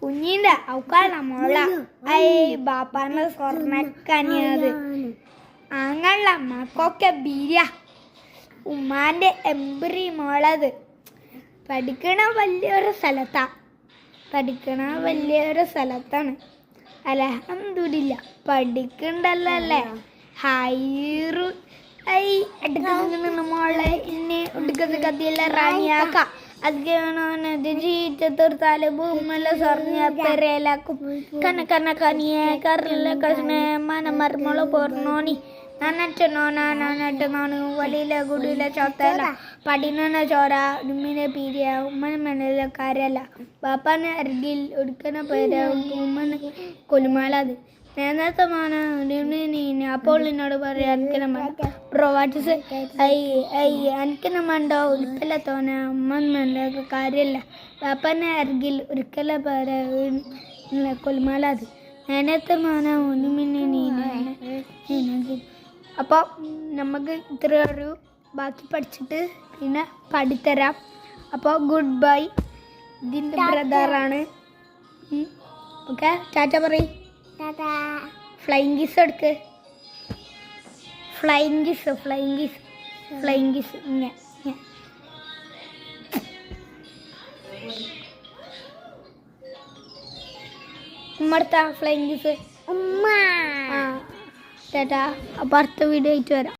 കുഞ്ഞിൻ്റെ അവക്കാള മോള ഐ ബാപ്പാൻ്റെ സ്വർണ്ണക്കനിയത് അങ്ങനുള്ള മക്കൊക്കെ ബീര ഉമ്മാൻ്റെ എംബ്രി മോളത് പഠിക്കണ വലിയൊരു സ്ഥലത്താണ് അൽഹംദുലില്ലാ പഠിക്കണ്ടല്ലേ ഹൈറു ഐ എടുക്കുന്ന മോളെ ഇന്നെ എടുക്കുന്ന കഥയില്ല റാണിയാക്ക അത് ജീറ്റ് തീർത്താല് ഭൂമല സ്വർണ്ണ പെരയിലാക്കും കനിയെ കറില്ല കഷ്ണ മന മർമ്മള പോർണോണി നനട്ടനോനാണ് വലിയിലെ കുടിയിലെ ചോത്തല പടിനന ചോര ഉമ്മിനെ പീരിയ ഉമ്മനെ കാര്യല്ല ബാപ്പാനെ അരികിൽ ഒടുക്കണ പേര് ഉമ്മന് കൊലുമാലത് നേരത്തെ മോന അപ്പോൾ എന്നോട് പറയാം ബ്രോ വാട്ട്സ് എനിക്കനമ്മണ്ടോ ഒരിക്കല തോന്ന ഉമ്മൻ്റെ കാര്യമില്ല ബാപ്പാനെ അരികിൽ ഒരിക്കല പേര് കൊലുമാലത് നേരത്തെ മോന ഒന്നുമിന്നെ അപ്പോൾ നമുക്ക് ഇത്രയൊരു ബാക്കി പഠിച്ചിട്ട് പിന്നെ പഠിത്തരാം അപ്പോൾ ഗുഡ് ബൈ ഇതിൻ്റെ ബ്രദറാണ് ഓക്കെ ടാറ്റ പറയും ഫ്ലൈങ് കിസ് എടുക്ക് ഫ്ലൈങ് കിസ് ഉമ്മടുത്ത ഫ്ലൈങ് കിസ് ഉമ്മ ടാറ്റ അപ്പോൾ അടുത്ത വീഡിയോ ആയിട്ട് വരാം.